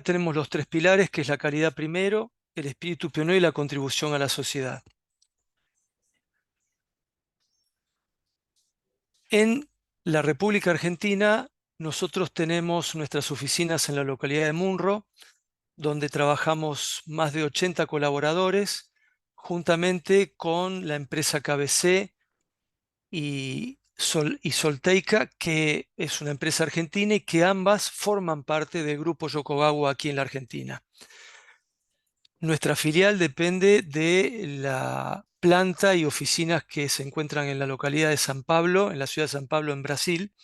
tenemos los tres pilares, que es la calidad primero, el espíritu pionero y la contribución a la sociedad. En la República Argentina, nosotros tenemos nuestras oficinas en la localidad de Munro, donde trabajamos más de 80 colaboradores, juntamente con la empresa KBC y Solteica, que es una empresa argentina y que ambas forman parte del grupo Yokogawa aquí en la Argentina. Nuestra filial depende de la planta y oficinas que se encuentran en la localidad de San Pablo, en la ciudad de San Pablo, en Brasil,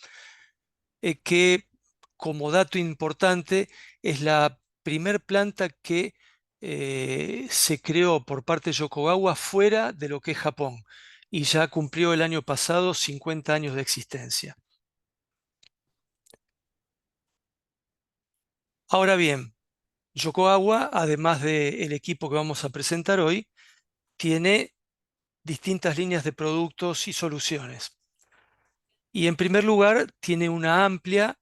que como dato importante es la primer planta que se creó por parte de Yokogawa fuera de lo que es Japón y ya cumplió el año pasado 50 años de existencia. Ahora bien, Yokogawa, además del equipo que vamos a presentar hoy, tiene distintas líneas de productos y soluciones. Y en primer lugar, tiene una amplia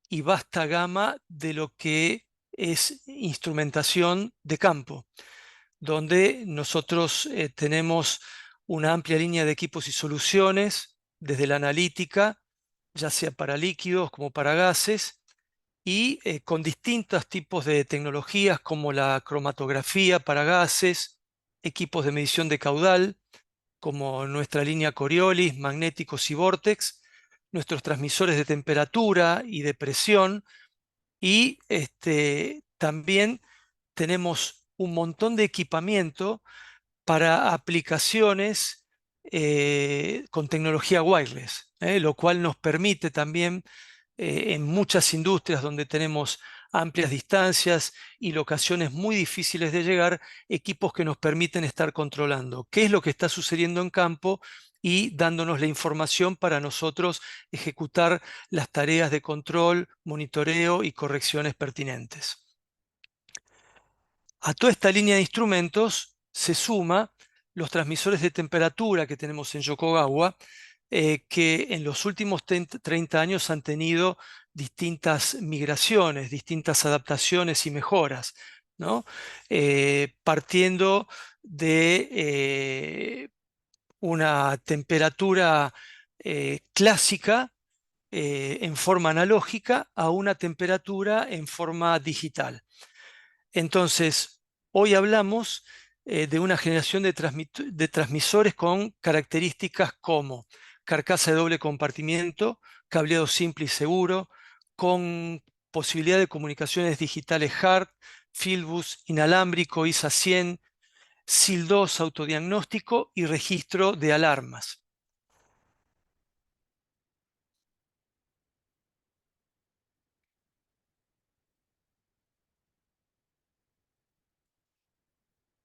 y vasta gama de lo que es instrumentación de campo, donde nosotros tenemos una amplia línea de equipos y soluciones, desde la analítica, ya sea para líquidos como para gases, y con distintos tipos de tecnologías como la cromatografía para gases, equipos de medición de caudal, como nuestra línea Coriolis, magnéticos y Vortex, nuestros transmisores de temperatura y de presión, y también tenemos un montón de equipamiento para aplicaciones con tecnología wireless, lo cual nos permite también en muchas industrias donde tenemos amplias distancias y locaciones muy difíciles de llegar, equipos que nos permiten estar controlando qué es lo que está sucediendo en campo y dándonos la información para nosotros ejecutar las tareas de control, monitoreo y correcciones pertinentes. A toda esta línea de instrumentos se suma los transmisores de temperatura que tenemos en Yokogawa, que en los últimos 30 años han tenido distintas migraciones, distintas adaptaciones y mejoras, ¿no? Partiendo de una temperatura clásica en forma analógica a una temperatura en forma digital. Entonces, hoy hablamos de una generación de transmisores con características como carcasa de doble compartimiento, cableado simple y seguro, con posibilidad de comunicaciones digitales HART, Fieldbus inalámbrico ISA 100, SIL2 autodiagnóstico y registro de alarmas.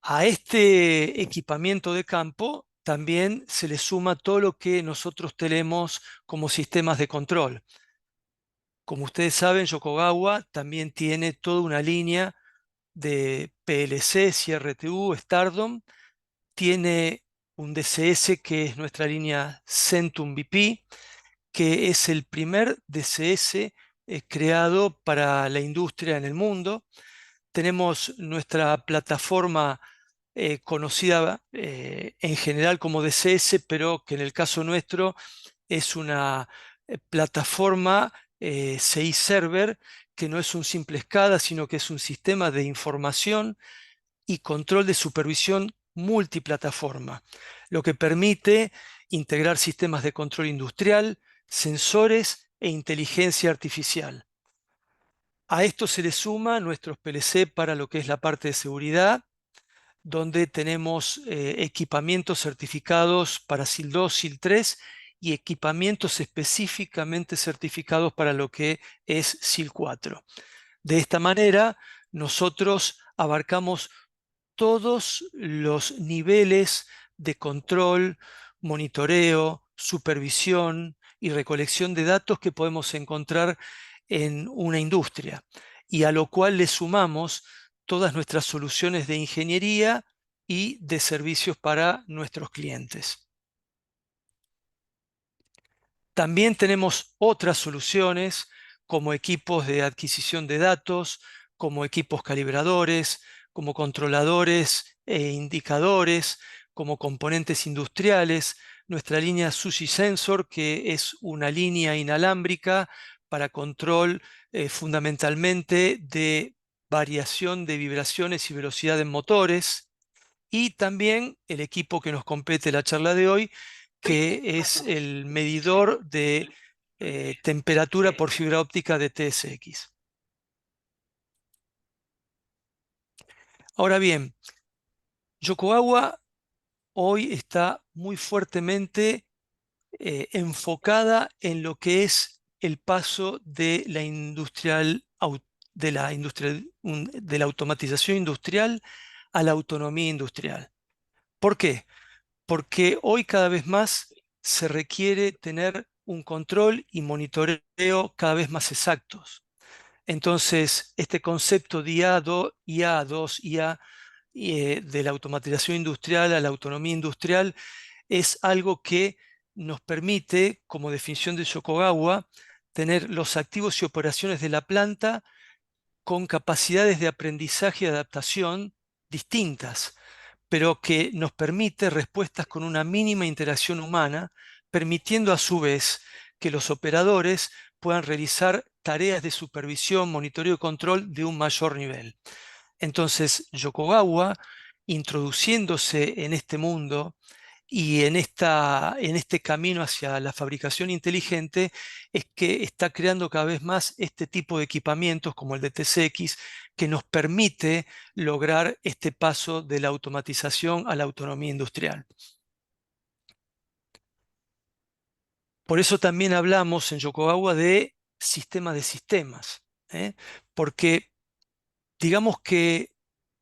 A este equipamiento de campo también se le suma todo lo que nosotros tenemos como sistemas de control. Como ustedes saben, Yokogawa también tiene toda una línea de PLC, CRTU, Stardom. Tiene un DCS que es nuestra línea Centum BP, que es el primer DCS creado para la industria en el mundo. Tenemos nuestra plataforma conocida en general como DCS, pero que en el caso nuestro es una plataforma CI Server, que no es un simple SCADA, sino que es un sistema de información y control de supervisión multiplataforma, lo que permite integrar sistemas de control industrial, sensores e inteligencia artificial. A esto se le suma nuestros PLC para lo que es la parte de seguridad, donde tenemos equipamientos certificados para SIL 2, SIL 3 y equipamientos específicamente certificados para lo que es SIL 4. De esta manera, nosotros abarcamos todos los niveles de control, monitoreo, supervisión y recolección de datos que podemos encontrar en una industria, y a lo cual le sumamos todas nuestras soluciones de ingeniería y de servicios para nuestros clientes. También tenemos otras soluciones como equipos de adquisición de datos, como equipos calibradores, como controladores e indicadores, como componentes industriales. Nuestra línea Sushi Sensor, que es una línea inalámbrica para control fundamentalmente de variación de vibraciones y velocidad en motores. Y también el equipo que nos compete la charla de hoy, que es el medidor de temperatura por fibra óptica de TSX. Ahora bien, Yokogawa hoy está muy fuertemente enfocada en lo que es el paso de la de la automatización industrial a la autonomía industrial. ¿Por qué? Porque hoy cada vez más se requiere tener un control y monitoreo cada vez más exactos. Entonces, este concepto de IA, 2, IA, de la automatización industrial a la autonomía industrial, es algo que nos permite, como definición de Yokogawa, tener los activos y operaciones de la planta con capacidades de aprendizaje y adaptación distintas, pero que nos permite respuestas con una mínima interacción humana, permitiendo a su vez que los operadores puedan realizar tareas de supervisión, monitoreo y control de un mayor nivel. Entonces, Yokogawa, introduciéndose en este mundo y en este camino hacia la fabricación inteligente, es que está creando cada vez más este tipo de equipamientos como el de TCX, que nos permite lograr este paso de la automatización a la autonomía industrial. Por eso también hablamos en Yokogawa de sistema de sistemas, ¿eh? Porque digamos que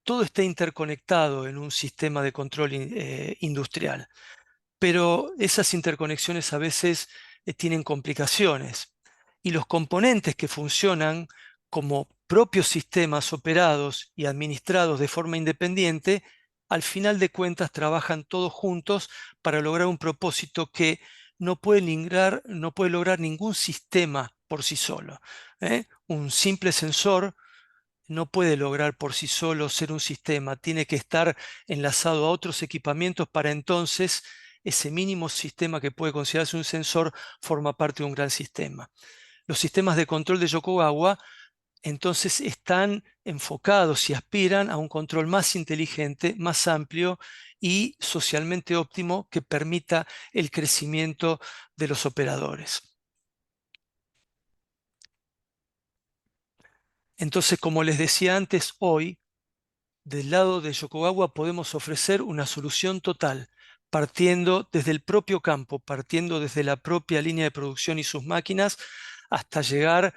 todo está interconectado en un sistema de control industrial, pero esas interconexiones a veces tienen complicaciones y los componentes que funcionan como propios sistemas operados y administrados de forma independiente, al final de cuentas trabajan todos juntos para lograr un propósito que no puede lograr ningún sistema por sí solo, ¿eh? Un simple sensor no puede lograr por sí solo ser un sistema, tiene que estar enlazado a otros equipamientos para entonces ese mínimo sistema que puede considerarse un sensor forma parte de un gran sistema. Los sistemas de control de Yokogawa entonces están enfocados y aspiran a un control más inteligente, más amplio y socialmente óptimo que permita el crecimiento de los operadores. Entonces, como les decía antes, hoy del lado de Yokogawa podemos ofrecer una solución total, partiendo desde el propio campo, partiendo desde la propia línea de producción y sus máquinas, hasta llegar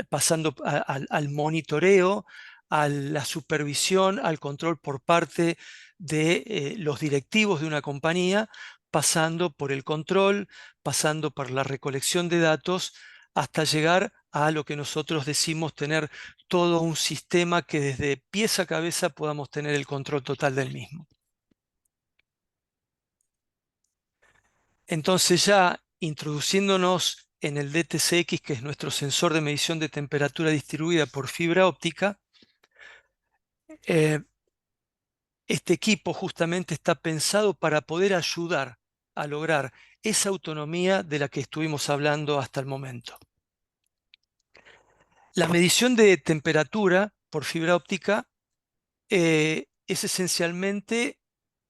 pasando al monitoreo, a la supervisión, al control por parte de los directivos de una compañía, pasando por el control, pasando por la recolección de datos, hasta llegar a lo que nosotros decimos tener todo un sistema que desde pies a cabeza podamos tener el control total del mismo. Entonces ya introduciéndonos en el DTCX, que es nuestro sensor de medición de temperatura distribuida por fibra óptica, eh, este equipo justamente está pensado para poder ayudar a lograr esa autonomía de la que estuvimos hablando hasta el momento. La medición de temperatura por fibra óptica es esencialmente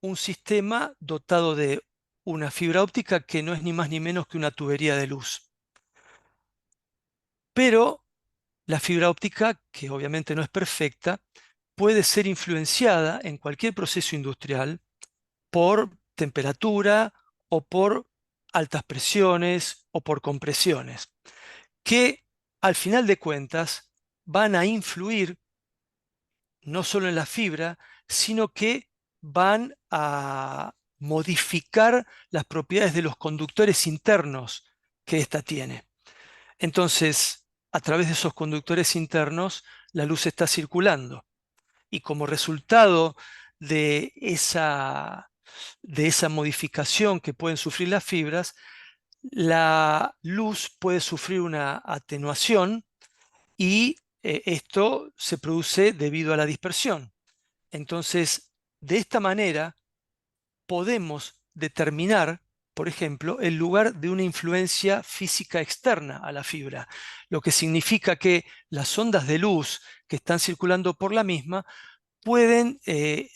un sistema dotado de una fibra óptica que no es ni más ni menos que una tubería de luz. Pero la fibra óptica, que obviamente no es perfecta, puede ser influenciada en cualquier proceso industrial por temperatura o por altas presiones o por compresiones, que al final de cuentas van a influir no solo en la fibra, sino que van a modificar las propiedades de los conductores internos que ésta tiene. Entonces, a través de esos conductores internos, la luz está circulando. Y como resultado de esa modificación que pueden sufrir las fibras, la luz puede sufrir una atenuación y esto se produce debido a la dispersión. Entonces, de esta manera podemos determinar, por ejemplo, el lugar de una influencia física externa a la fibra, lo que significa que las ondas de luz que están circulando por la misma pueden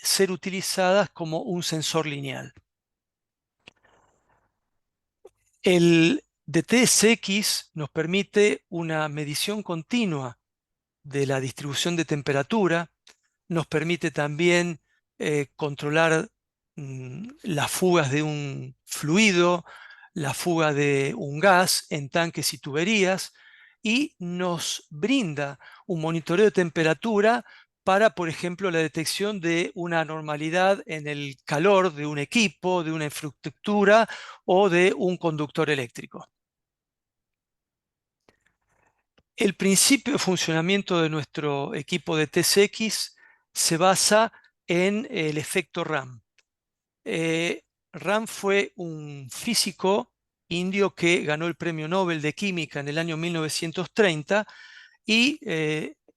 ser utilizadas como un sensor lineal. El DTSX nos permite una medición continua de la distribución de temperatura, nos permite también controlar las fugas de un fluido, la fuga de un gas en tanques y tuberías, y nos brinda un monitoreo de temperatura para, por ejemplo, la detección de una anormalidad en el calor de un equipo, de una infraestructura o de un conductor eléctrico. El principio de funcionamiento de nuestro equipo de TCX se basa en el efecto RAM. RAM fue un físico indio que ganó el Premio Nobel de Química en el año 1930 y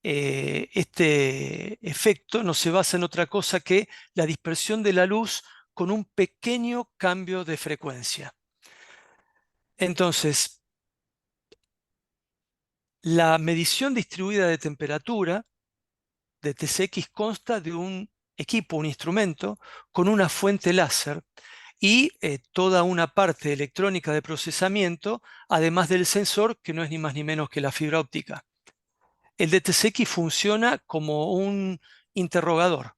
este efecto no se basa en otra cosa que la dispersión de la luz con un pequeño cambio de frecuencia. Entonces, la medición distribuida de temperatura de TCX consta de un equipo, un instrumento, con una fuente láser y toda una parte electrónica de procesamiento, además del sensor, que no es ni más ni menos que la fibra óptica. El DTSX funciona como un interrogador,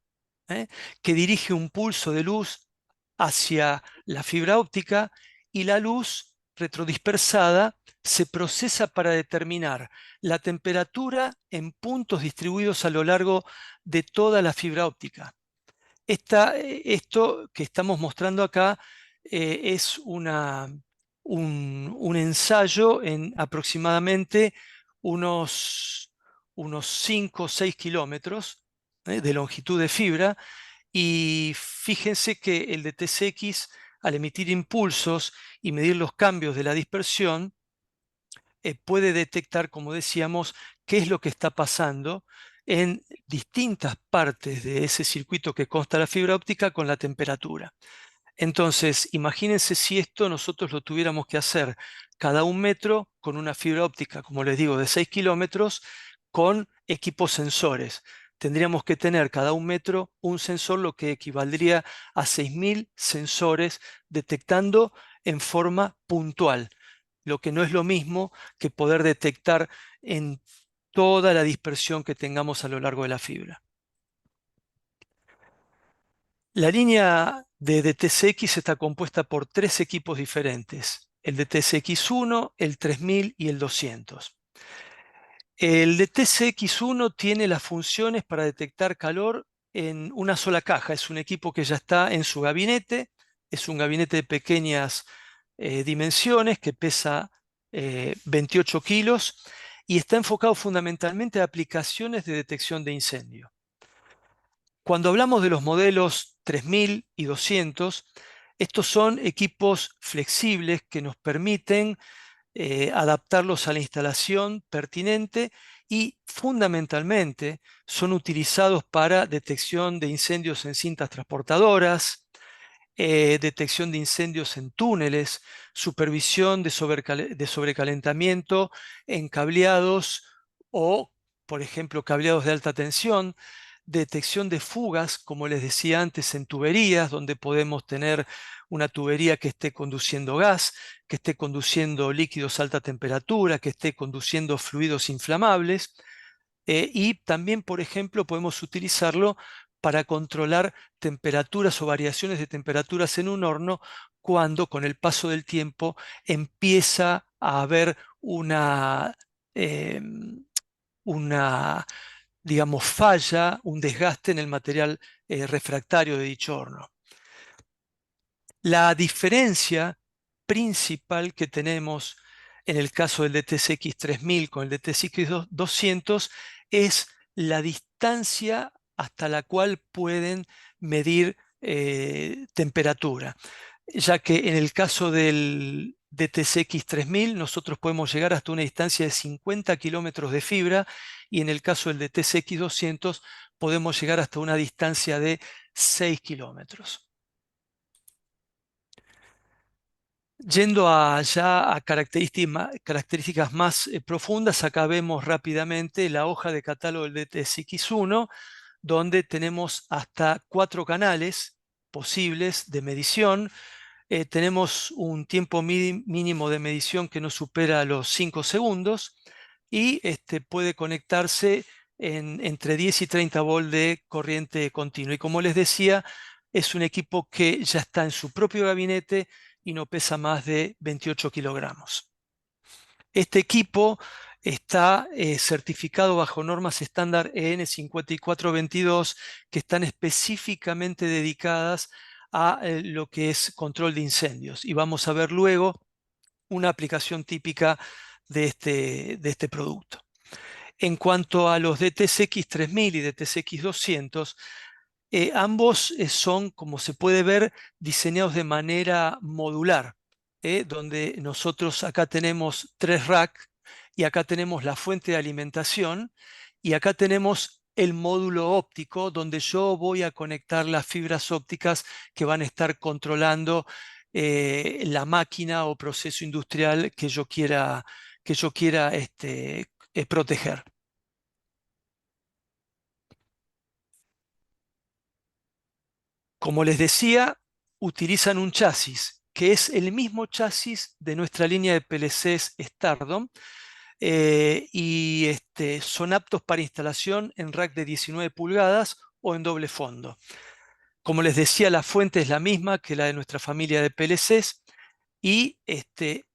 ¿eh? que dirige un pulso de luz hacia la fibra óptica y la luz retrodispersada se procesa para determinar la temperatura en puntos distribuidos a lo largo de toda la fibra óptica. Esto que estamos mostrando acá es un ensayo en aproximadamente unos, unos 5 o 6 kilómetros de longitud de fibra, y fíjense que el de TCX, al emitir impulsos y medir los cambios de la dispersión, puede detectar, como decíamos, qué es lo que está pasando en distintas partes de ese circuito que consta la fibra óptica con la temperatura. Entonces, imagínense si esto nosotros lo tuviéramos que hacer cada 1 metro con una fibra óptica, como les digo, de 6 kilómetros, con equipos sensores. Tendríamos que tener cada 1 metro un sensor, lo que equivaldría a 6.000 sensores detectando en forma puntual, lo que no es lo mismo que poder detectar en toda la dispersión que tengamos a lo largo de la fibra. La línea de DTCX está compuesta por 3 equipos diferentes: el DTCX1, el 3000 y el 200. El DTCX1 tiene las funciones para detectar calor en una sola caja. Es un equipo que ya está en su gabinete. Es un gabinete de pequeñas dimensiones que pesa 28 kilos y está enfocado fundamentalmente a aplicaciones de detección de incendio. Cuando hablamos de los modelos 3000 y 200, estos son equipos flexibles que nos permiten adaptarlos a la instalación pertinente y fundamentalmente son utilizados para detección de incendios en cintas transportadoras, detección de incendios en túneles, supervisión de sobrecalentamiento en cableados o, por ejemplo, cableados de alta tensión, detección de fugas, como les decía antes, en tuberías, donde podemos tener una tubería que esté conduciendo gas, que esté conduciendo líquidos a alta temperatura, que esté conduciendo fluidos inflamables. Y también, por ejemplo, podemos utilizarlo para controlar temperaturas o variaciones de temperaturas en un horno cuando con el paso del tiempo empieza a haber eh, una digamos, falla, un desgaste en el material refractario de dicho horno. La diferencia principal que tenemos en el caso del DTSX 3000 con el DTSX 200 es la distancia hasta la cual pueden medir temperatura, ya que en el caso del DTCX 3000 nosotros podemos llegar hasta una distancia de 50 kilómetros de fibra y en el caso del DTCX 200 podemos llegar hasta una distancia de 6 kilómetros. Yendo ya a características más profundas, acá vemos rápidamente la hoja de catálogo del DTSX1, donde tenemos hasta 4 canales posibles de medición. Tenemos un tiempo mínimo de medición que no supera los 5 segundos y puede conectarse entre 10 y 30 volts de corriente continua. Y como les decía, es un equipo que ya está en su propio gabinete y no pesa más de 28 kilogramos. Este equipo está certificado bajo normas estándar EN 5422 que están específicamente dedicadas a lo que es control de incendios. Y vamos a ver luego una aplicación típica de este producto. En cuanto a los DTSX 3000 y DTSX 200, ambos son, como se puede ver, diseñados de manera modular, donde nosotros acá tenemos 3 racks y acá tenemos la fuente de alimentación y acá tenemos el módulo óptico donde yo voy a conectar las fibras ópticas que van a estar controlando la máquina o proceso industrial que yo quiera proteger. Como les decía, utilizan un chasis que es el mismo chasis de nuestra línea de PLCs Stardom y son aptos para instalación en rack de 19 pulgadas o en doble fondo. Como les decía, la fuente es la misma que la de nuestra familia de PLCs y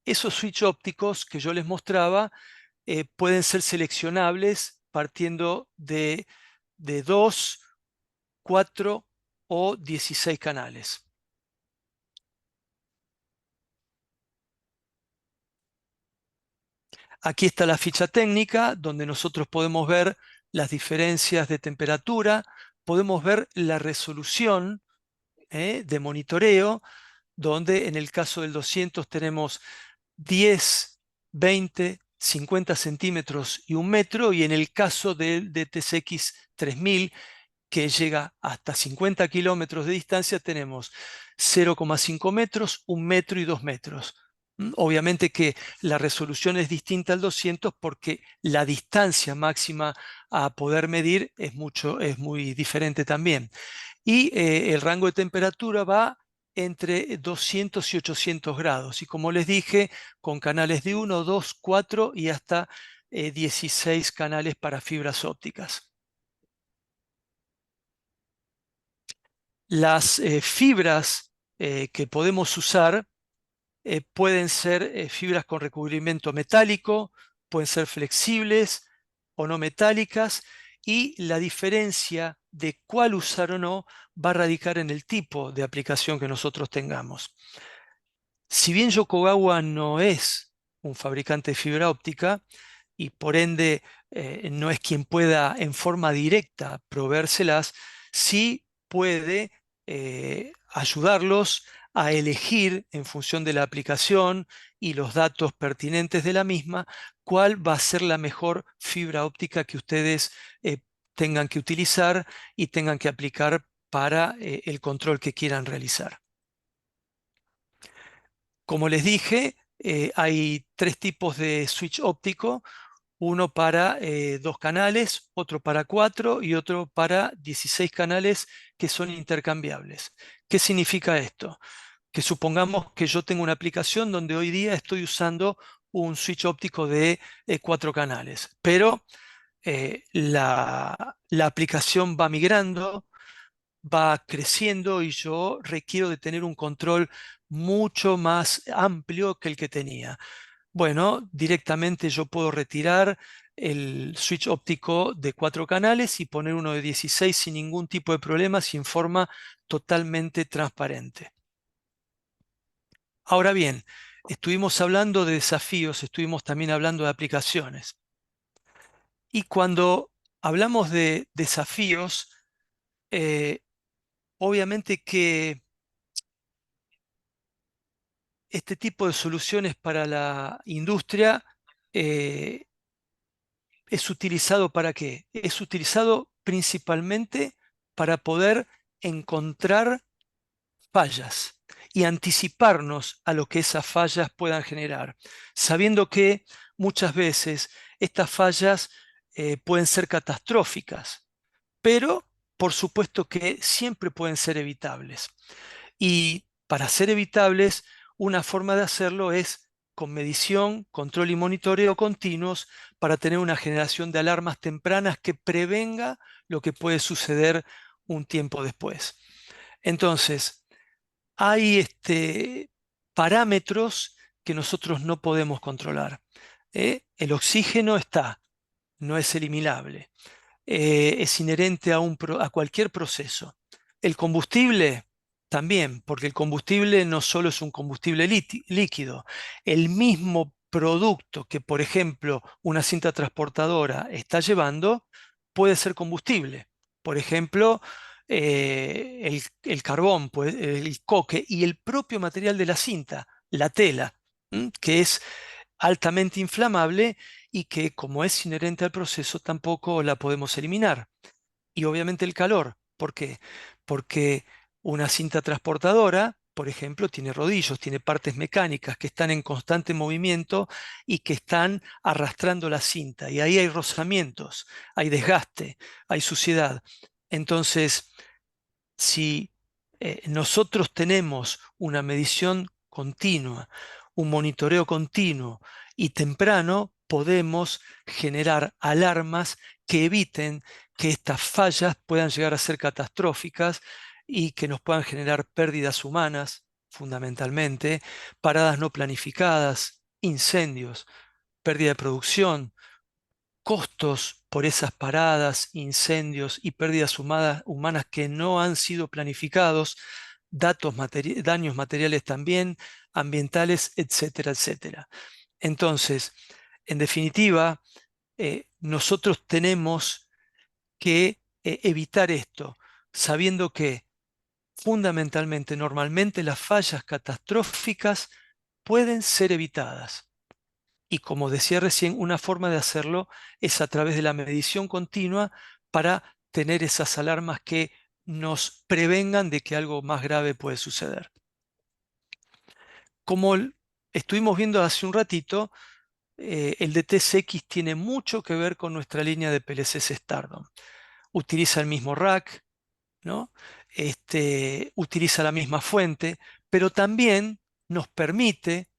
esos switch ópticos que yo les mostraba pueden ser seleccionables partiendo de 2, 4 o 16 canales. Aquí está la ficha técnica donde nosotros podemos ver las diferencias de temperatura, podemos ver la resolución de monitoreo, donde en el caso del 200 tenemos 10, 20, 50 centímetros y 1 metro, y en el caso del DTSX 3000 que llega hasta 50 kilómetros de distancia, tenemos 0,5 metros, 1 metro y 2 metros. Obviamente que la resolución es distinta al 200 porque la distancia máxima a poder medir es muy diferente también. Y el rango de temperatura va entre 200 y 800 grados. Y como les dije, con canales de 1, 2, 4 y hasta 16 canales para fibras ópticas. Las fibras que podemos usar pueden ser fibras con recubrimiento metálico, pueden ser flexibles o no metálicas, y la diferencia de cuál usar o no va a radicar en el tipo de aplicación que nosotros tengamos. Si bien Yokogawa no es un fabricante de fibra óptica y por ende no es quien pueda en forma directa proveérselas, sí puede ayudarlos a elegir en función de la aplicación y los datos pertinentes de la misma, cuál va a ser la mejor fibra óptica que ustedes eh, tengan que utilizar y tengan que aplicar para el control que quieran realizar. Como les dije, hay 3 tipos de switch óptico, uno para 2 canales, otro para 4 y otro para 16 canales que son intercambiables. ¿Qué significa esto? Que supongamos que yo tengo una aplicación donde hoy día estoy usando un switch óptico de 4 canales, pero la aplicación va migrando, va creciendo y yo requiero de tener un control mucho más amplio que el que tenía. Bueno, directamente yo puedo retirar el switch óptico de 4 canales y poner uno de 16 sin ningún tipo de problemas y en forma totalmente transparente. Ahora bien, estuvimos hablando de desafíos, estuvimos también hablando de aplicaciones. Y cuando hablamos de desafíos, eh, obviamente que este tipo de soluciones para la industria eh, es utilizado ¿para qué? Es utilizado principalmente para poder encontrar fallas y anticiparnos a lo que esas fallas puedan generar, sabiendo que muchas veces estas fallas pueden ser catastróficas, pero por supuesto que siempre pueden ser evitables. Y para ser evitables, una forma de hacerlo es con medición, control y monitoreo continuos para tener una generación de alarmas tempranas que prevenga lo que puede suceder un tiempo después. Entonces, hay parámetros que nosotros no podemos controlar. El oxígeno está, no es eliminable, es inherente a cualquier proceso. El combustible también, porque el combustible no solo es un combustible líquido, el mismo producto que, por ejemplo, una cinta transportadora está llevando puede ser combustible. Por ejemplo, el carbón, el coque y el propio material de la cinta, la tela, que es altamente inflamable y que, como es inherente al proceso, tampoco la podemos eliminar. Y obviamente el calor. ¿Por qué? Porque una cinta transportadora, por ejemplo, tiene rodillos, tiene partes mecánicas que están en constante movimiento y que están arrastrando la cinta. Y ahí hay rozamientos, hay desgaste, hay suciedad. Entonces, si nosotros tenemos una medición continua, un monitoreo continuo y temprano, podemos generar alarmas que eviten que estas fallas puedan llegar a ser catastróficas y que nos puedan generar pérdidas humanas, fundamentalmente, paradas no planificadas, incendios, pérdida de producción, costos por esas paradas, incendios y pérdidas humanas que no han sido planificados, daños materiales también, ambientales, etcétera, etcétera. Entonces, en definitiva, nosotros tenemos que evitar esto, sabiendo que fundamentalmente, normalmente las fallas catastróficas pueden ser evitadas. Y como decía recién, una forma de hacerlo es a través de la medición continua para tener esas alarmas que nos prevengan de que algo más grave puede suceder. Como estuvimos viendo hace un ratito, el DTSX tiene mucho que ver con nuestra línea de PLCs Stardom. Utiliza el mismo rack, ¿no? Utiliza la misma fuente, pero también nos permite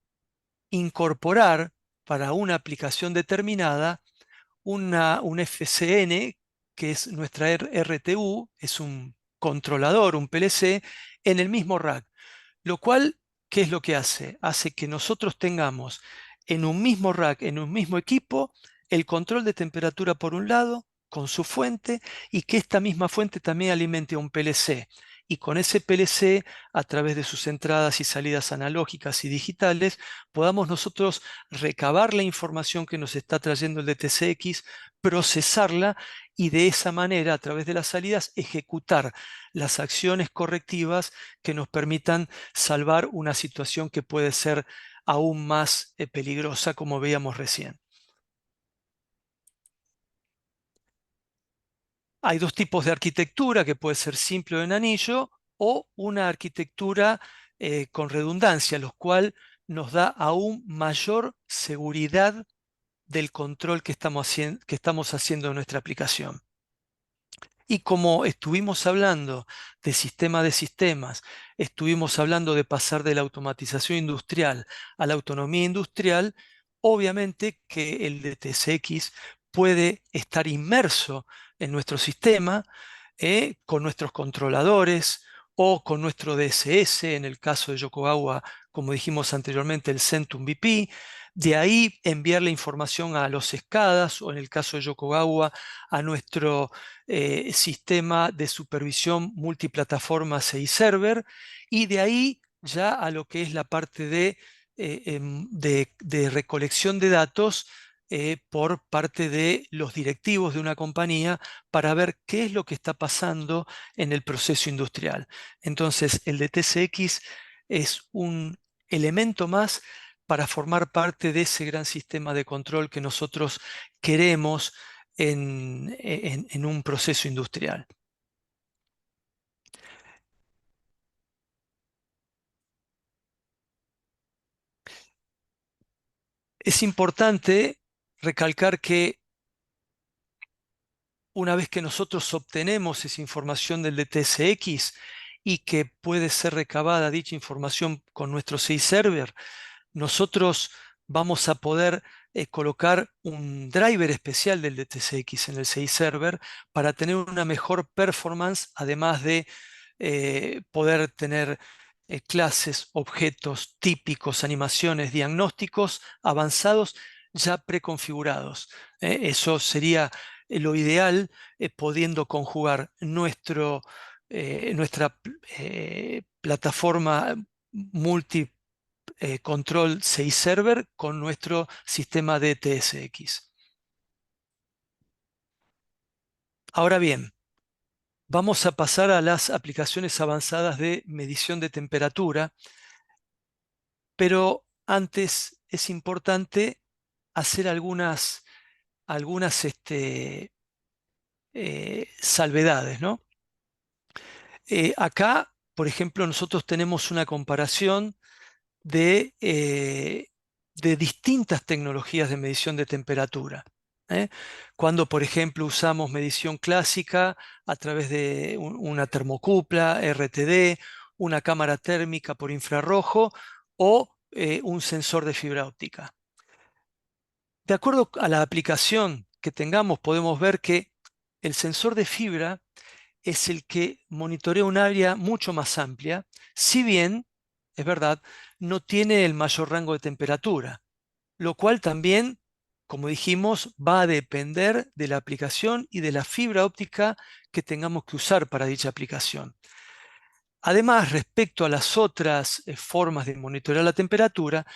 incorporar para una aplicación determinada un FCN, que es nuestra RTU, es un controlador, un PLC, en el mismo rack. Lo cual, ¿qué es lo que hace? Hace que nosotros tengamos en un mismo rack, en un mismo equipo, el control de temperatura por un lado, con su fuente, y que esta misma fuente también alimente a un PLC. Y con ese PLC, a través de sus entradas y salidas analógicas y digitales, podamos nosotros recabar la información que nos está trayendo el DTCX, procesarla y de esa manera, a través de las salidas, ejecutar las acciones correctivas que nos permitan salvar una situación que puede ser aún más peligrosa, como veíamos recién. Hay dos tipos de arquitectura, que puede ser simple o en anillo, o una arquitectura con redundancia, lo cual nos da aún mayor seguridad del control que estamos haciendo en nuestra aplicación. Y como estuvimos hablando de sistema de sistemas, estuvimos hablando de pasar de la automatización industrial a la autonomía industrial, obviamente que el DTSX puede estar inmerso en nuestro sistema con nuestros controladores o con nuestro DSS, en el caso de Yokogawa, como dijimos anteriormente, el Centum BP. De ahí enviar la información a los SCADAs o en el caso de Yokogawa a nuestro sistema de supervisión multiplataforma CI Server, y de ahí ya a lo que es la parte de recolección de datos por parte de los directivos de una compañía para ver qué es lo que está pasando en el proceso industrial. Entonces, el DTCX es un elemento más para formar parte de ese gran sistema de control que nosotros queremos en un proceso industrial. Es importante recalcar que una vez que nosotros obtenemos esa información del DTSX y que puede ser recabada dicha información con nuestro SEI server, nosotros vamos a poder colocar un driver especial del DTSX en el SEI server para tener una mejor performance, además de poder tener clases, objetos típicos, animaciones, diagnósticos avanzados ya preconfigurados. Eso sería lo ideal, pudiendo conjugar nuestra plataforma multi control 6 server con nuestro sistema de TSX. Ahora bien, vamos a pasar a las aplicaciones avanzadas de medición de temperatura, pero antes es importante hacer algunas salvedades, ¿no? Acá, por ejemplo, nosotros tenemos una comparación de, eh, de distintas tecnologías de medición de temperatura. ¿eh? Cuando, por ejemplo, usamos medición clásica a través de una termocupla, RTD, una cámara térmica por infrarrojo o un sensor de fibra óptica. De acuerdo a la aplicación que tengamos, podemos ver que el sensor de fibra es el que monitorea un área mucho más amplia, si bien, es verdad, no tiene el mayor rango de temperatura, lo cual también, como dijimos, va a depender de la aplicación y de la fibra óptica que tengamos que usar para dicha aplicación. Además, respecto a las otras formas de monitorear la temperatura,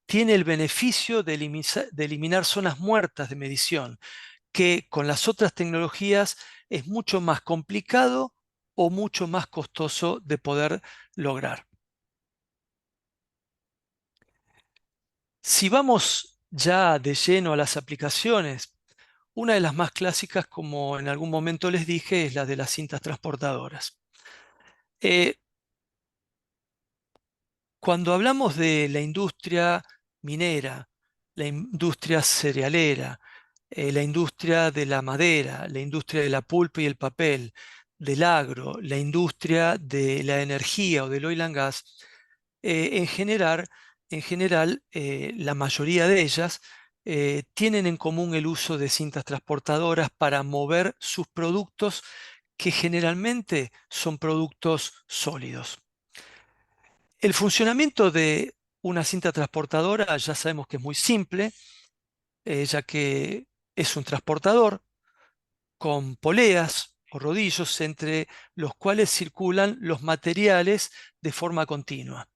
tiene el beneficio de eliminar zonas muertas de medición, que con las otras tecnologías es mucho más complicado o mucho más costoso de poder lograr. Si vamos ya de lleno a las aplicaciones, una de las más clásicas, como en algún momento les dije, es la de las cintas transportadoras. Eh, Cuando hablamos de la industria minera, la industria cerealera, la industria de la madera, la industria de la pulpa y el papel, del agro, la industria de la energía o del oil and gas, en general, la mayoría de ellas tienen en común el uso de cintas transportadoras para mover sus productos, que generalmente son productos sólidos. El funcionamiento de una cinta transportadora ya sabemos que es muy simple, ya que es un transportador con poleas o rodillos entre los cuales circulan los materiales de forma continua.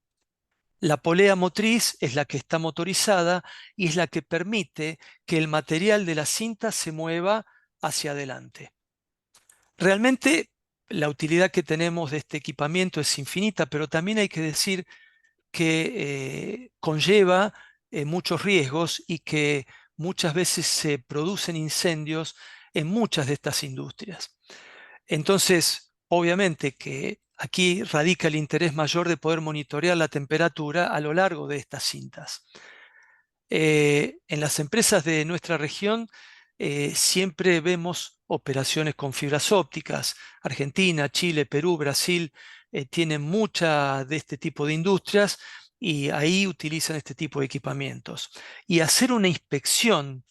La polea motriz es la que está motorizada y es la que permite que el material de la cinta se mueva hacia adelante. Realmente la utilidad que tenemos de este equipamiento es infinita, pero también hay que decir que conlleva muchos riesgos y que muchas veces se producen incendios en muchas de estas industrias. Entonces, obviamente que aquí radica el interés mayor de poder monitorear la temperatura a lo largo de estas cintas. En las empresas de nuestra región siempre vemos operaciones con fibras ópticas. Argentina, Chile, Perú, Brasil tienen mucha de este tipo de industrias y ahí utilizan este tipo de equipamientos. Y hacer una inspección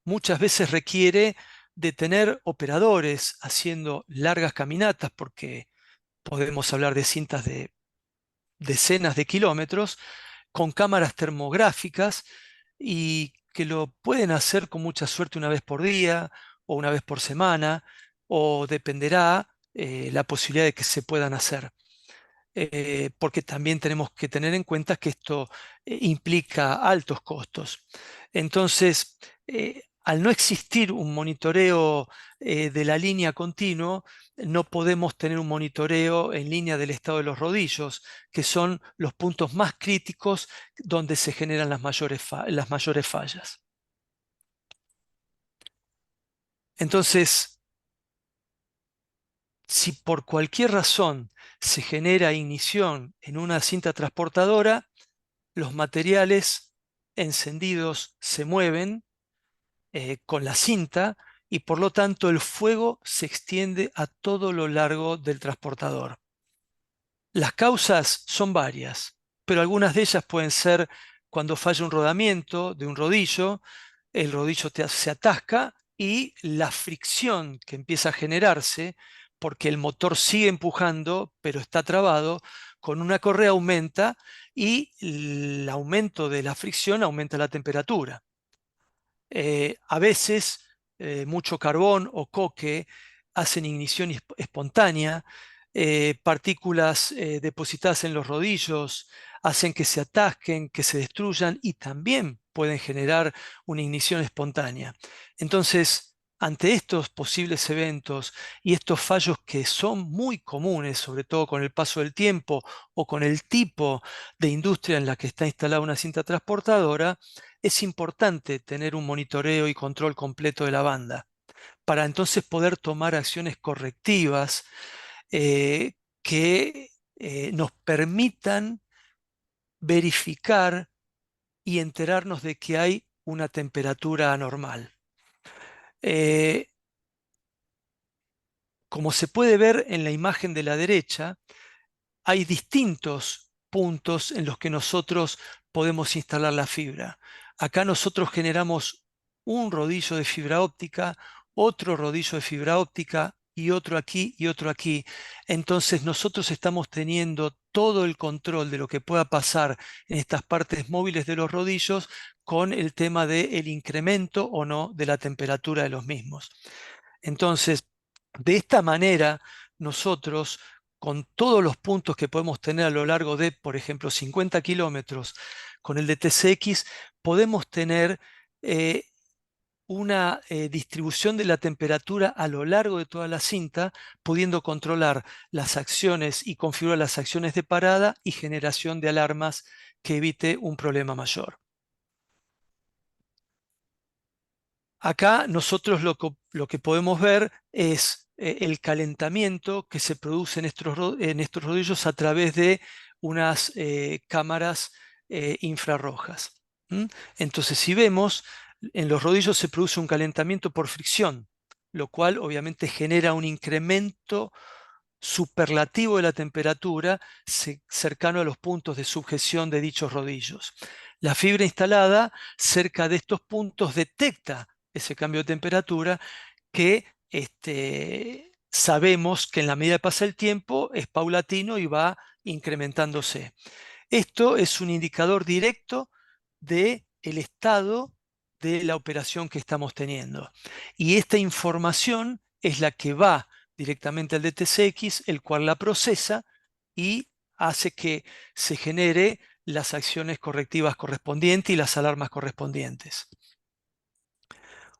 muchas veces requiere de tener operadores haciendo largas caminatas, porque podemos hablar de cintas de decenas de kilómetros, con cámaras termográficas y que lo pueden hacer con mucha suerte una vez por día o una vez por semana, o dependerá la posibilidad de que se puedan hacer. Porque también tenemos que tener en cuenta que esto implica altos costos. Entonces, al no existir un monitoreo de la línea continuo, no podemos tener un monitoreo en línea del estado de los rodillos, que son los puntos más críticos donde se generan las mayores fallas. Entonces, si por cualquier razón se genera ignición en una cinta transportadora, los materiales encendidos se mueven con la cinta y por lo tanto el fuego se extiende a todo lo largo del transportador. Las causas son varias, pero algunas de ellas pueden ser cuando falla un rodamiento de un rodillo, el rodillo se atasca y la fricción que empieza a generarse, porque el motor sigue empujando, pero está trabado, con una correa aumenta y el aumento de la fricción aumenta la temperatura. A veces mucho carbón o coque hacen ignición espontánea, partículas depositadas en los rodillos hacen que se atasquen, que se destruyan y también pueden generar una ignición espontánea. Entonces, ante estos posibles eventos y estos fallos que son muy comunes, sobre todo con el paso del tiempo o con el tipo de industria en la que está instalada una cinta transportadora, es importante tener un monitoreo y control completo de la banda para entonces poder tomar acciones correctivas que nos permitan verificar y enterarnos de que hay una temperatura anormal. Eh, Como se puede ver en la imagen de la derecha, hay distintos puntos en los que nosotros podemos instalar la fibra. Acá nosotros generamos un rodillo de fibra óptica, otro rodillo de fibra óptica y otro aquí y otro aquí. Entonces nosotros estamos teniendo todo el control de lo que pueda pasar en estas partes móviles de los rodillos con el tema del incremento o no de la temperatura de los mismos. Entonces, de esta manera, nosotros, con todos los puntos que podemos tener a lo largo de, por ejemplo, 50 kilómetros, con el de TCX, podemos tener eh, una distribución de la temperatura a lo largo de toda la cinta, pudiendo controlar las acciones y configurar las acciones de parada y generación de alarmas que evite un problema mayor. Acá nosotros lo que podemos ver es el calentamiento que se produce en estos rodillos a través de unas cámaras infrarrojas. ¿M? Entonces, si vemos, en los rodillos se produce un calentamiento por fricción, lo cual obviamente genera un incremento superlativo de la temperatura cercano a los puntos de sujeción de dichos rodillos. La fibra instalada cerca de estos puntos detecta ese cambio de temperatura que sabemos que en la medida que pasa el tiempo es paulatino y va incrementándose. Esto es un indicador directo del estado de la operación que estamos teniendo. Y esta información es la que va directamente al DTCX, el cual la procesa y hace que se genere las acciones correctivas correspondientes y las alarmas correspondientes.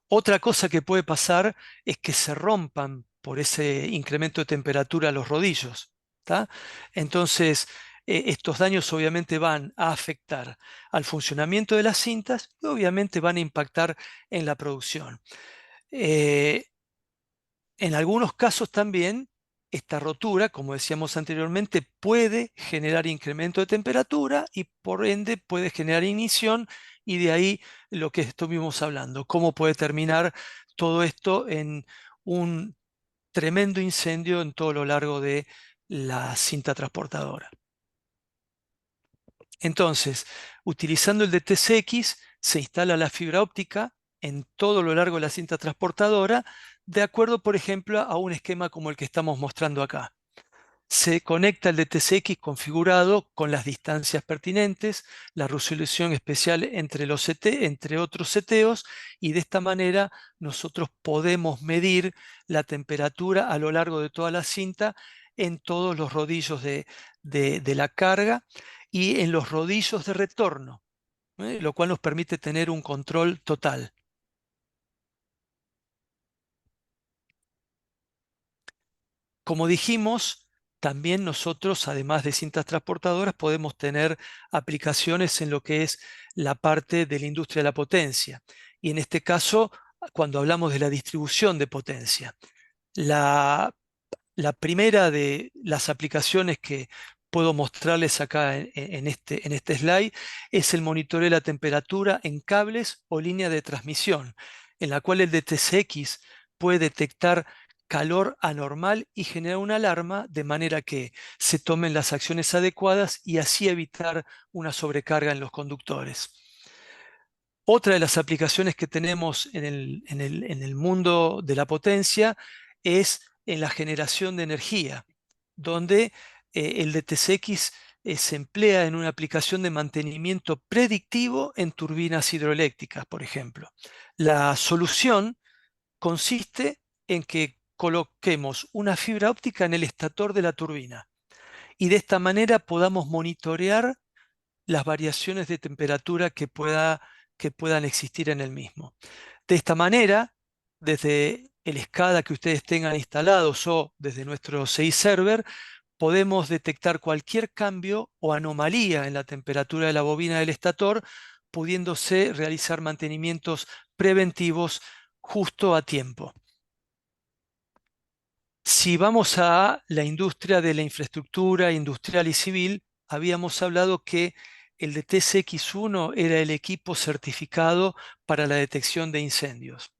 Otra cosa que puede pasar es que se rompan por ese incremento de temperatura los rodillos. ¿Tá? Entonces, estos daños obviamente van a afectar al funcionamiento de las cintas y obviamente van a impactar en la producción. Eh, en algunos casos también, esta rotura, como decíamos anteriormente, puede generar incremento de temperatura y por ende puede generar ignición y de ahí lo que estuvimos hablando, cómo puede terminar todo esto en un tremendo incendio en todo lo largo de la cinta transportadora. Entonces, utilizando el DTCX, se instala la fibra óptica en todo lo largo de la cinta transportadora, de acuerdo, por ejemplo, a un esquema como el que estamos mostrando acá. Se conecta el DTCX configurado con las distancias pertinentes, la resolución especial entre los entre otros seteos, y de esta manera nosotros podemos medir la temperatura a lo largo de toda la cinta en todos los rodillos de la carga y en los rodillos de retorno, lo cual nos permite tener un control total. Como dijimos, también nosotros, además de cintas transportadoras, podemos tener aplicaciones en lo que es la parte de la industria de la potencia. Y en este caso, cuando hablamos de la distribución de potencia, la, la primera de las aplicaciones que puedo mostrarles acá en este slide es el monitoreo de la temperatura en cables o línea de transmisión, en la cual el DTCX puede detectar calor anormal y generar una alarma de manera que se tomen las acciones adecuadas y así evitar una sobrecarga en los conductores. Otra de las aplicaciones que tenemos en el mundo de la potencia es en la generación de energía, donde el DTCX se emplea en una aplicación de mantenimiento predictivo en turbinas hidroeléctricas, por ejemplo. La solución consiste en que coloquemos una fibra óptica en el estator de la turbina y de esta manera podamos monitorear las variaciones de temperatura que puedan existir en el mismo. De esta manera, desde el SCADA que ustedes tengan instalados o desde nuestro CI Server, podemos detectar cualquier cambio o anomalía en la temperatura de la bobina del estator, pudiéndose realizar mantenimientos preventivos justo a tiempo. Si vamos a la industria de la infraestructura industrial y civil, habíamos hablado que el de TCX1 era el equipo certificado para la detección de incendios.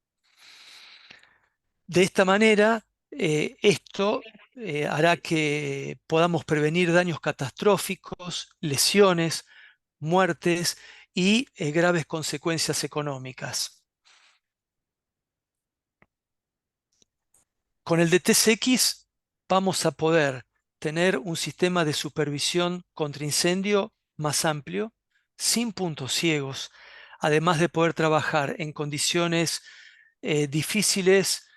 De esta manera, esto hará que podamos prevenir daños catastróficos, lesiones, muertes y graves consecuencias económicas. Con el de TCX vamos a poder tener un sistema de supervisión contra incendio más amplio, sin puntos ciegos, además de poder trabajar en condiciones difíciles,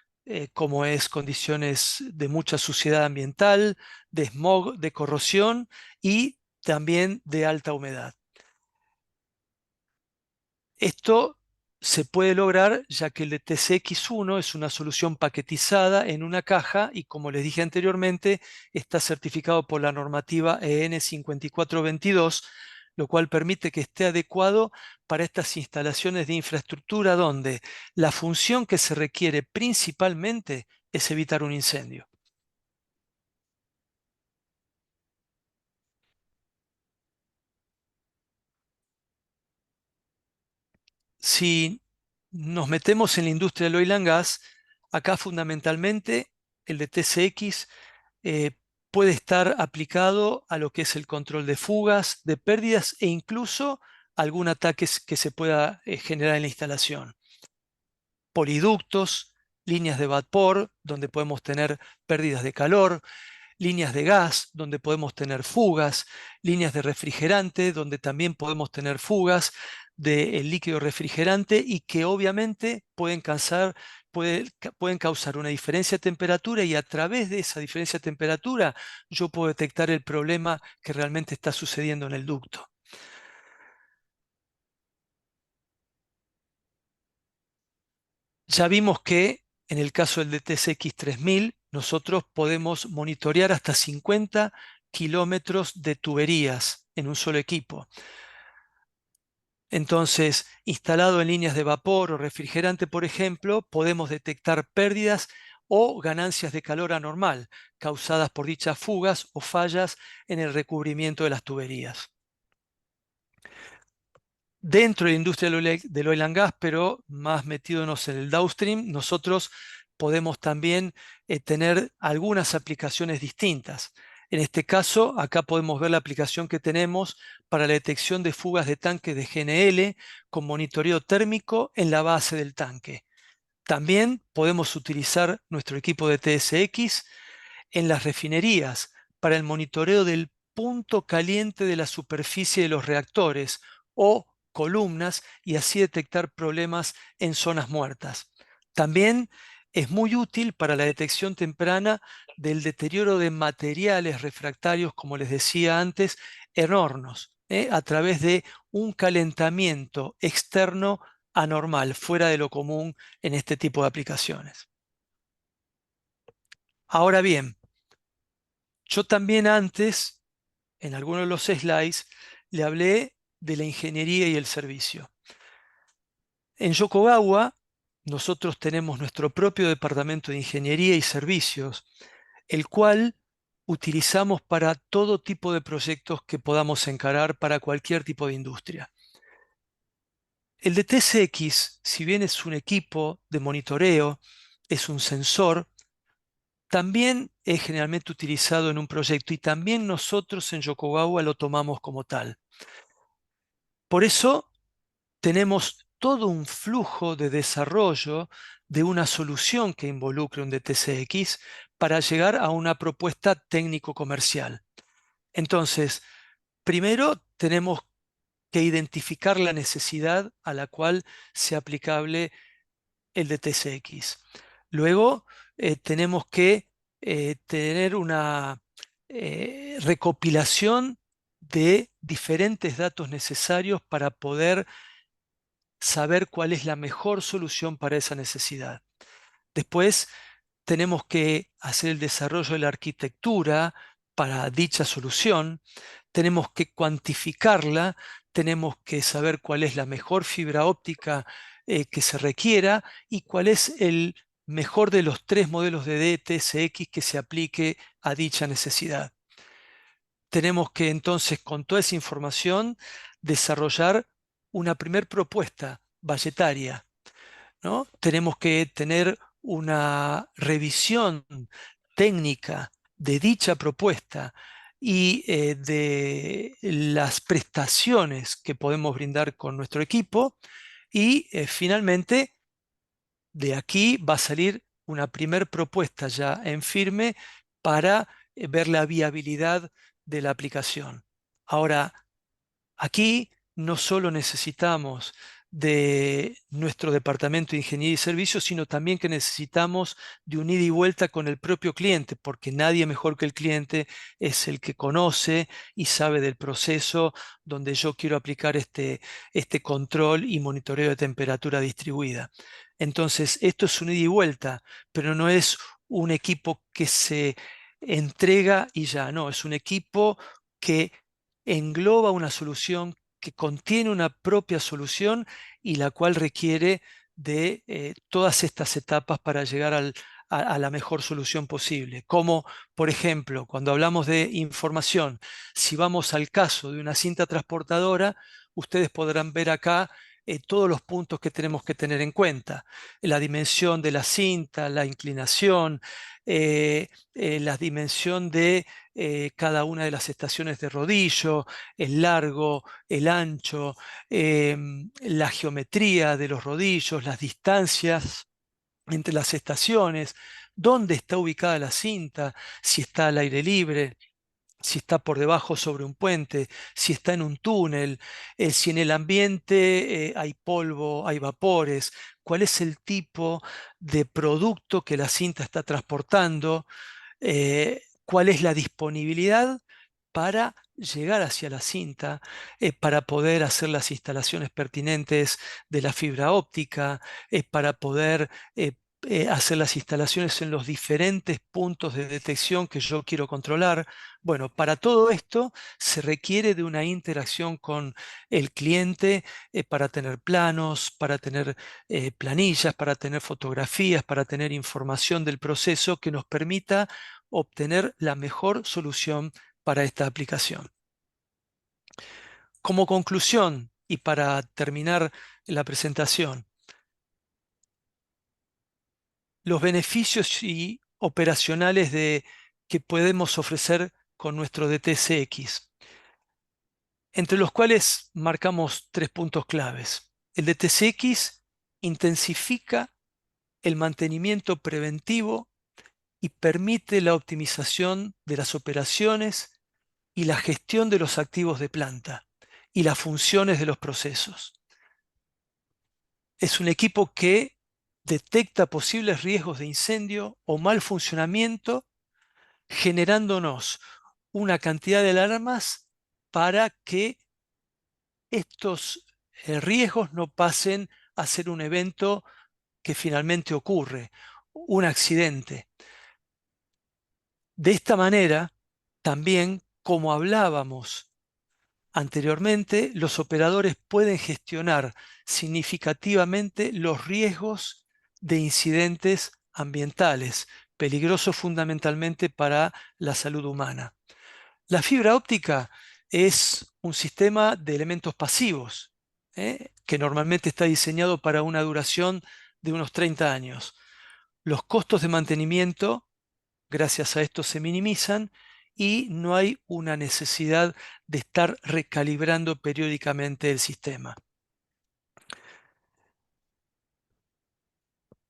como es condiciones de mucha suciedad ambiental, de smog, de corrosión y también de alta humedad. Esto se puede lograr ya que el de TCX1 es una solución paquetizada en una caja y, como les dije anteriormente, está certificado por la normativa EN 5422, lo cual permite que esté adecuado para estas instalaciones de infraestructura donde la función que se requiere principalmente es evitar un incendio. Si nos metemos en la industria del oil and gas, acá fundamentalmente el de TCX eh, puede estar aplicado a lo que es el control de fugas, de pérdidas e incluso algún ataque que se pueda generar en la instalación. Poliductos, líneas de vapor, donde podemos tener pérdidas de calor, líneas de gas, donde podemos tener fugas, líneas de refrigerante, donde también podemos tener fugas del líquido refrigerante y que obviamente pueden causar una diferencia de temperatura y a través de esa diferencia de temperatura yo puedo detectar el problema que realmente está sucediendo en el ducto. Ya vimos que en el caso del DTSX 3000 nosotros podemos monitorear hasta 50 kilómetros de tuberías en un solo equipo. Entonces, instalado en líneas de vapor o refrigerante, por ejemplo, podemos detectar pérdidas o ganancias de calor anormal causadas por dichas fugas o fallas en el recubrimiento de las tuberías. Dentro de la industria del oil and gas, pero más metiéndonos en el downstream, nosotros podemos también tener algunas aplicaciones distintas. En este caso, acá podemos ver la aplicación que tenemos para la detección de fugas de tanques de GNL con monitoreo térmico en la base del tanque. También podemos utilizar nuestro equipo de TSX en las refinerías para el monitoreo del punto caliente de la superficie de los reactores o columnas y así detectar problemas en zonas muertas. También es muy útil para la detección temprana del deterioro de materiales refractarios, como les decía antes, en hornos, a través de un calentamiento externo anormal, fuera de lo común en este tipo de aplicaciones. Ahora bien, Yo también antes, en algunos de los slides, le hablé de la ingeniería y el servicio. En Yokogawa, nosotros tenemos nuestro propio departamento de ingeniería y servicios, el cual utilizamos para todo tipo de proyectos que podamos encarar para cualquier tipo de industria. El de TCX, si bien es un equipo de monitoreo, es un sensor, también es generalmente utilizado en un proyecto y también nosotros en Yokogawa lo tomamos como tal. Por eso tenemos todo un flujo de desarrollo de una solución que involucre un DTCX para llegar a una propuesta técnico-comercial. Entonces, primero tenemos que identificar la necesidad a la cual sea aplicable el DTCX. Luego, tenemos que tener una recopilación de diferentes datos necesarios para poder saber cuál es la mejor solución para esa necesidad. Después tenemos que hacer el desarrollo de la arquitectura para dicha solución, tenemos que cuantificarla, tenemos que saber cuál es la mejor fibra óptica que se requiera y cuál es el mejor de los tres modelos de DTSX que se aplique a dicha necesidad. Tenemos que entonces, con toda esa información, desarrollar una primer propuesta bayetaria, ¿no? Tenemos que tener una revisión técnica de dicha propuesta y de las prestaciones que podemos brindar con nuestro equipo y finalmente de aquí va a salir una primer propuesta ya en firme para ver la viabilidad de la aplicación. Ahora, aquí no solo necesitamos de nuestro departamento de ingeniería y servicios, sino también que necesitamos de un ida y vuelta con el propio cliente, porque nadie mejor que el cliente es el que conoce y sabe del proceso donde yo quiero aplicar este control y monitoreo de temperatura distribuida. Entonces, esto es un ida y vuelta, pero no es un equipo que se entrega y ya, no, es un equipo que engloba una solución que contiene una propia solución y la cual requiere de todas estas etapas para llegar a la mejor solución posible. Como, por ejemplo, cuando hablamos de información, si vamos al caso de una cinta transportadora, ustedes podrán ver acá todos los puntos que tenemos que tener en cuenta. La dimensión de la cinta, la inclinación, la dimensión de cada una de las estaciones de rodillo, el largo, el ancho, la geometría de los rodillos, las distancias entre las estaciones, dónde está ubicada la cinta, si está al aire libre, si está por debajo sobre un puente, si está en un túnel, si en el ambiente hay polvo, hay vapores, cuál es el tipo de producto que la cinta está transportando, cuál es la disponibilidad para llegar hacia la cinta, para poder hacer las instalaciones pertinentes de la fibra óptica, para poder hacer las instalaciones en los diferentes puntos de detección que yo quiero controlar. Bueno, para todo esto se requiere de una interacción con el cliente para tener planos, para tener planillas, para tener fotografías, para tener información del proceso que nos permita obtener la mejor solución para esta aplicación. Como conclusión y para terminar la presentación, los beneficios y operacionales que podemos ofrecer con nuestro DTCX, entre los cuales marcamos tres puntos claves. El DTCX intensifica el mantenimiento preventivo y permite la optimización de las operaciones y la gestión de los activos de planta y las funciones de los procesos. Es un equipo que detecta posibles riesgos de incendio o mal funcionamiento, generándonos una cantidad de alarmas para que estos riesgos no pasen a ser un evento que finalmente ocurre, un accidente. De esta manera, También, como hablábamos anteriormente, los operadores pueden gestionar significativamente los riesgos de incidentes ambientales, peligrosos fundamentalmente para la salud humana. La fibra óptica es un sistema de elementos pasivos, que normalmente está diseñado para una duración de unos 30 años. Los costos de mantenimiento, gracias a esto, se minimizan y no hay una necesidad de estar recalibrando periódicamente el sistema.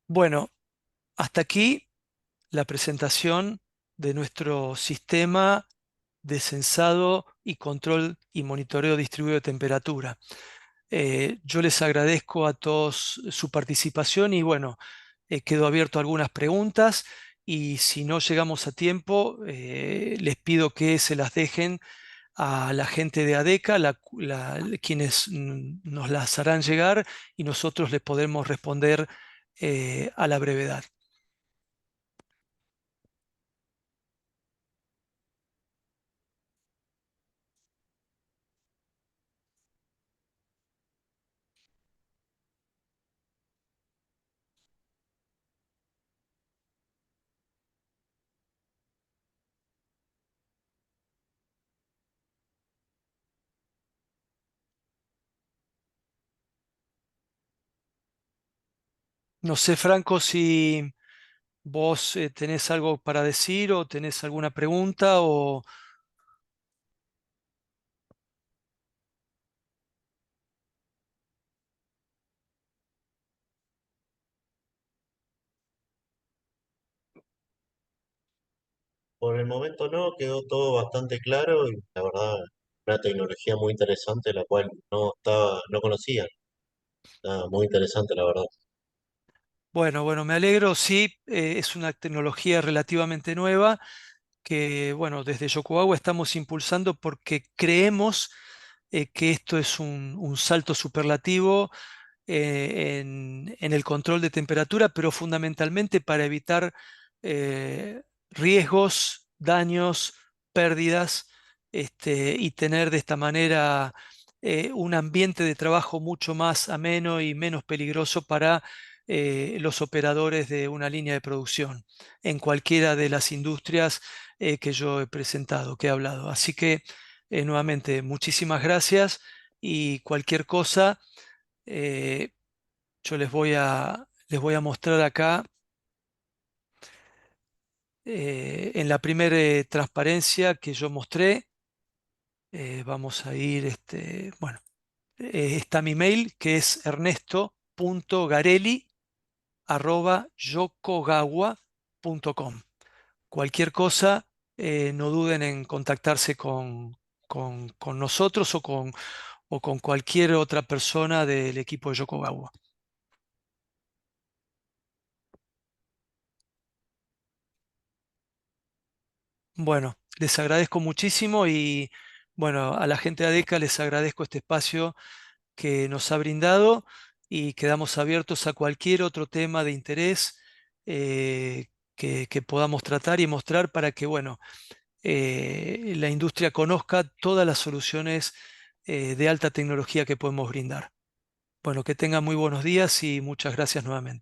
Bueno, hasta aquí la presentación de nuestro sistema de sensado y control y monitoreo distribuido de temperatura. Yo les agradezco a todos su participación y bueno, quedo abierto a algunas preguntas y si no llegamos a tiempo, les pido que se las dejen a la gente de ADECA, quienes nos las harán llegar y nosotros les podremos responder a la brevedad. No sé, Franco, si vos tenés algo para decir o tenés alguna pregunta o... Por el momento no, quedó todo bastante claro y la verdad, una tecnología muy interesante, la cual no conocía. Está muy interesante, la verdad. Bueno, me alegro, sí, es una tecnología relativamente nueva que, bueno, desde Yokogawa estamos impulsando porque creemos que esto es un salto superlativo en el control de temperatura, pero fundamentalmente para evitar riesgos, daños, pérdidas, y tener de esta manera un ambiente de trabajo mucho más ameno y menos peligroso para los operadores de una línea de producción en cualquiera de las industrias que yo he presentado, que he hablado. Así que, nuevamente, muchísimas gracias y cualquier cosa. eh, yo les voy a mostrar acá en la primera transparencia que yo mostré. Vamos a ir, bueno, está mi mail que es ernesto.garelli@yokogawa.com. Cualquier cosa, no duden en contactarse con nosotros o con cualquier otra persona del equipo de Yokogawa. Bueno, les agradezco muchísimo y bueno, a la gente de ADECA les agradezco este espacio que nos ha brindado y quedamos abiertos a cualquier otro tema de interés que podamos tratar y mostrar para que, bueno, la industria conozca todas las soluciones de alta tecnología que podemos brindar. Bueno, que tengan muy buenos días y muchas gracias nuevamente.